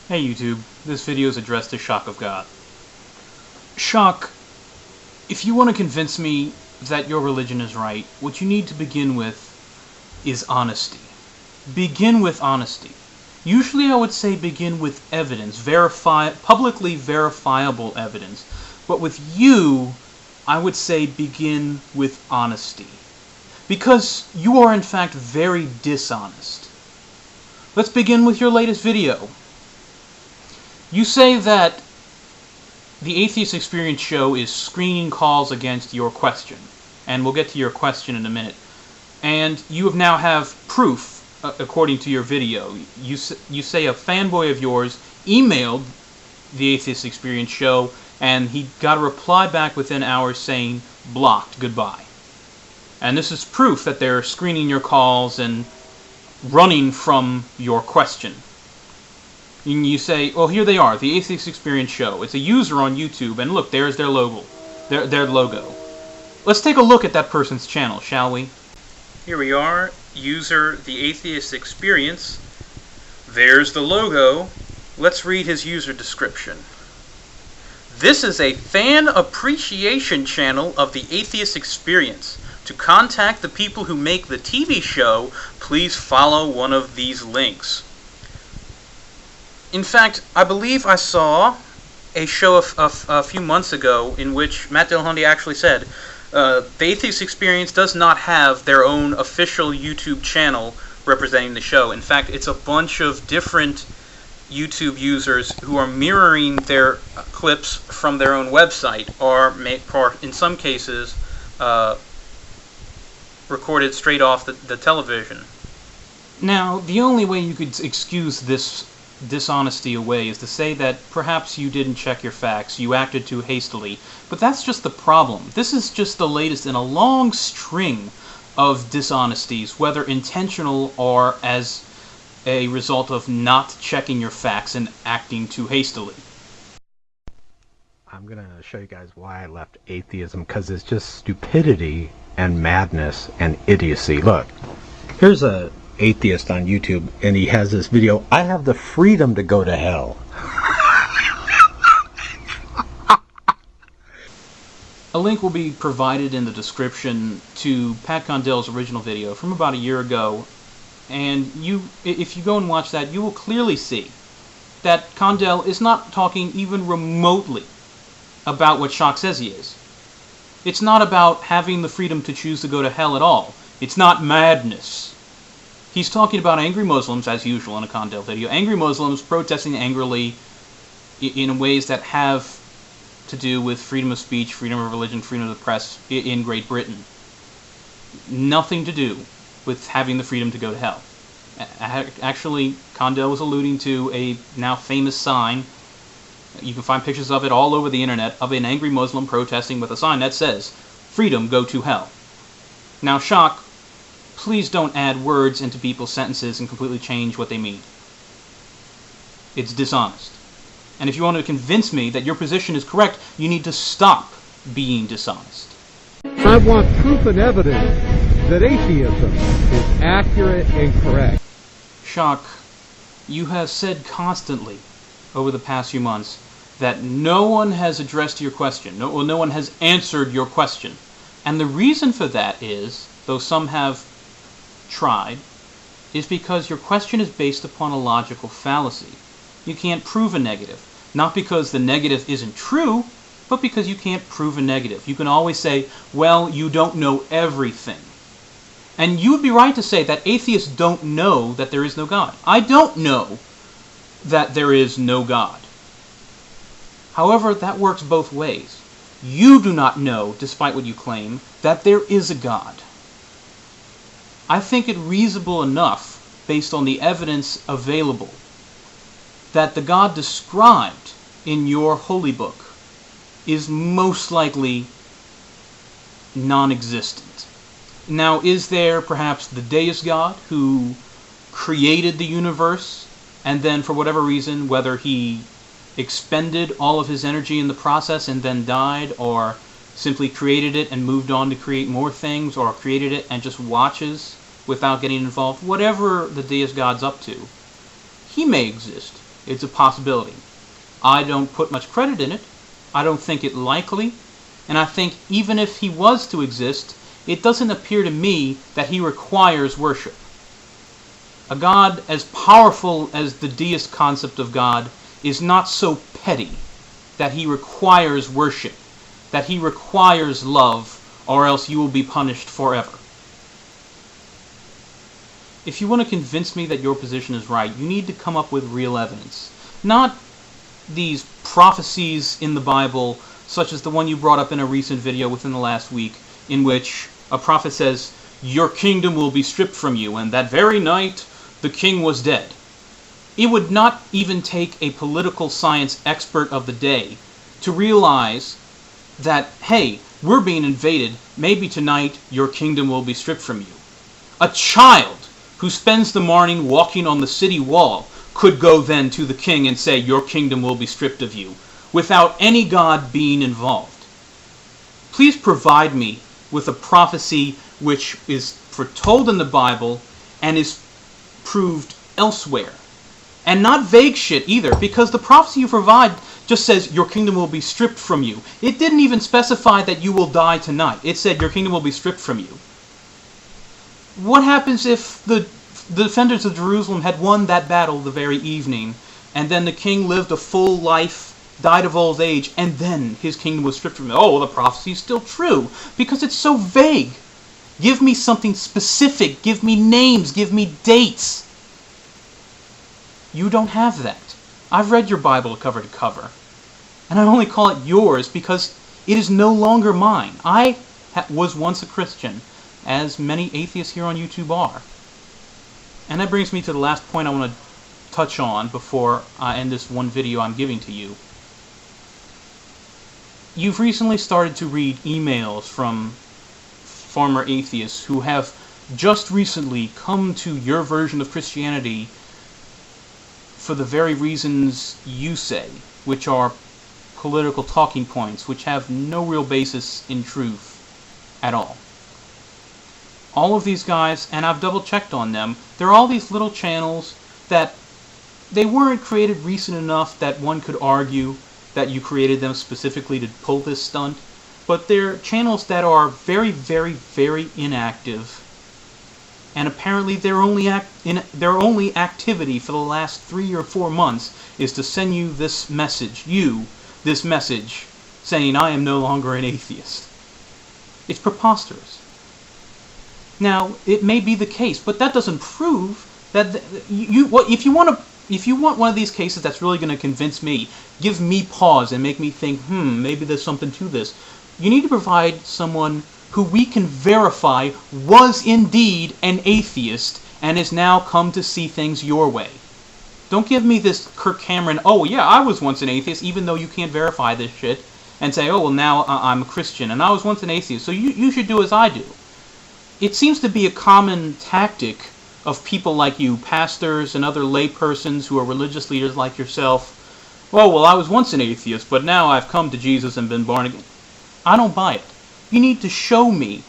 Hey YouTube, this video is addressed to Shock of God. Shock, if you want to convince me that your religion is right, what you need to begin with is honesty. Begin with honesty. Usually I would say begin with evidence, publicly verifiable evidence. But with you, I would say begin with honesty. Because you are in fact very dishonest. Let's begin with your latest video. You say that the Atheist Experience show is screening calls against your question. And we'll get to your question in a minute. And you now have proof, according to your video. You say a fanboy of yours emailed the Atheist Experience show, and he got a reply back within hours saying, blocked, goodbye. And this is proof that they're screening your calls and running from your question. And you say, well, here they are, the Atheist Experience show. It's a user on YouTube, and look, there's their logo. Their logo. Let's take a look at that person's channel, shall we? Here we are, user the Atheist Experience. There's the logo. Let's read his user description. This is a fan appreciation channel of the Atheist Experience. To contact the people who make the TV show, please follow one of these links. In fact, I believe I saw a show a few months ago in which Matt Dillahunty actually said, the Atheist Experience does not have their own official YouTube channel representing the show. In fact, it's a bunch of different YouTube users who are mirroring their clips from their own website, or in some cases recorded straight off the television. Now, the only way you could excuse this dishonesty away is to say that perhaps you didn't check your facts, you acted too hastily, but that's just the problem. This is just the latest in a long string of dishonesties, whether intentional or as a result of not checking your facts and acting too hastily. I'm going to show you guys why I left atheism, because it's just stupidity and madness and idiocy. Look, here's a atheist on YouTube, and he has this video, I have the freedom to go to hell. A link will be provided in the description to Pat Condell's original video from about a year ago, and if you go and watch that, you will clearly see that Condell is not talking even remotely about what Shock says he is. It's not about having the freedom to choose to go to hell at all. It's not madness. He's talking about angry Muslims, as usual in a Condell video, angry Muslims protesting angrily in ways that have to do with freedom of speech, freedom of religion, freedom of the press in Great Britain. Nothing to do with having the freedom to go to hell. Actually, Condell was alluding to a now famous sign. You can find pictures of it all over the internet, of an angry Muslim protesting with a sign that says, freedom, go to hell. Now, Shock, please don't add words into people's sentences and completely change what they mean. It's dishonest. And if you want to convince me that your position is correct, you need to stop being dishonest. I want proof and evidence that atheism is accurate and correct. Shock, you have said constantly over the past few months that no one has addressed your question, no one has answered your question. And the reason for that is, though some have tried, is because your question is based upon a logical fallacy. You can't prove a negative. Not because the negative isn't true, but because you can't prove a negative. You can always say, well, you don't know everything. And you would be right to say that atheists don't know that there is no God. I don't know that there is no God. However, that works both ways. You do not know, despite what you claim, that there is a God. I think it reasonable enough, based on the evidence available, that the God described in your holy book is most likely non-existent. Now, is there perhaps the deist God who created the universe, and then for whatever reason, whether he expended all of his energy in the process and then died, or simply created it and moved on to create more things, or created it and just watches without getting involved, whatever the deist God's up to, he may exist. It's a possibility. I don't put much credit in it. I don't think it likely. And I think even if he was to exist, it doesn't appear to me that he requires worship. A God as powerful as the deist concept of God is not so petty that he requires worship, that he requires love, or else you will be punished forever. If you want to convince me that your position is right, you need to come up with real evidence. Not these prophecies in the Bible, such as the one you brought up in a recent video within the last week, in which a prophet says, "Your kingdom will be stripped from you," and that very night the king was dead. It would not even take a political science expert of the day to realize that, hey, we're being invaded, maybe tonight your kingdom will be stripped from you. A child who spends the morning walking on the city wall could go then to the king and say, "Your kingdom will be stripped of you," without any God being involved. Please provide me with a prophecy which is foretold in the Bible and is proved elsewhere. And not vague shit either, because the prophecy you provide just says your kingdom will be stripped from you. It didn't even specify that you will die tonight. It said your kingdom will be stripped from you. What happens if the defenders of Jerusalem had won that battle the very evening, and then the king lived a full life, died of old age, and then his kingdom was stripped from him? Oh, well, the prophecy is still true, because it's so vague. Give me something specific. Give me names. Give me dates. You don't have that. I've read your Bible cover to cover, and I only call it yours because it is no longer mine. I was once a Christian, as many atheists here on YouTube are. And that brings me to the last point I want to touch on before I end this one video I'm giving to you. You've recently started to read emails from former atheists who have just recently come to your version of Christianity for the very reasons you say, which are political talking points, which have no real basis in truth at all. All of these guys, and I've double checked on them, they're all these little channels that they weren't created recent enough that one could argue that you created them specifically to pull this stunt, but they're channels that are very, very, very inactive, and apparently their only activity for the last 3 or 4 months is to send you this message, saying I am no longer an atheist. It's preposterous. Now, it may be the case, but that doesn't prove that if you want one of these cases that's really going to convince me, give me pause and make me think, maybe there's something to this, you need to provide someone who we can verify was indeed an atheist and has now come to see things your way. Don't give me this Kirk Cameron, oh yeah, I was once an atheist, even though you can't verify this shit, and say, oh well, now I'm a Christian and I was once an atheist, so you should do as I do. It seems to be a common tactic of people like you, pastors and other laypersons who are religious leaders like yourself. Oh, well, I was once an atheist, but now I've come to Jesus and been born again. I don't buy it. You need to show me.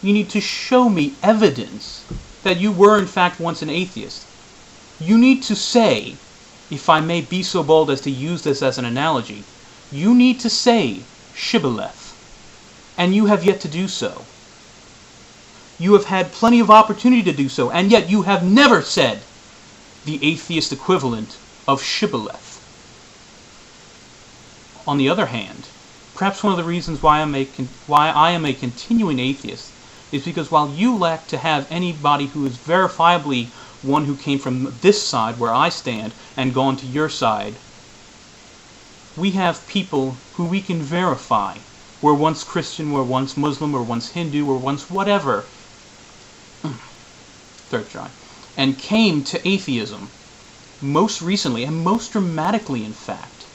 You need to show me evidence that you were in fact once an atheist. You need to say, if I may be so bold as to use this as an analogy, you need to say Shibboleth, and you have yet to do so. You have had plenty of opportunity to do so, and yet you have never said the atheist equivalent of Shibboleth. On the other hand, perhaps one of the reasons why I am a continuing atheist is because while you lack to have anybody who is verifiably one who came from this side where I stand and gone to your side, we have people who we can verify were once Christian, were once Muslim, were once Hindu, were once whatever, third try, and came to atheism most recently, and most dramatically in fact,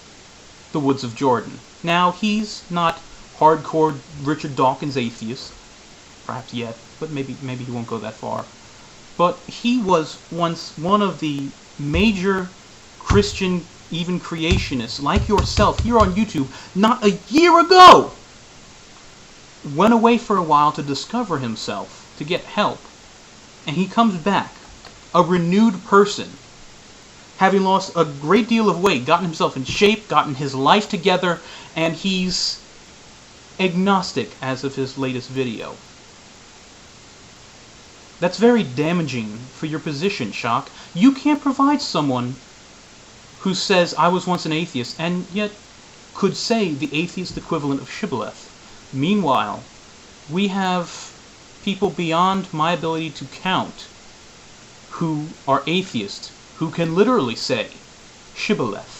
the Woods of Jordan. Now, he's not hardcore Richard Dawkins atheist, perhaps yet, but maybe he won't go that far. But he was once one of the major Christian, even creationists, like yourself, here on YouTube, not a year ago, went away for a while to discover himself, to get help, and he comes back, a renewed person, having lost a great deal of weight, gotten himself in shape, gotten his life together, and he's agnostic as of his latest video. That's very damaging for your position, Shock. You can't provide someone who says, I was once an atheist, and yet could say the atheist equivalent of shibboleth. Meanwhile, we have people beyond my ability to count who are atheists, who can literally say shibboleth.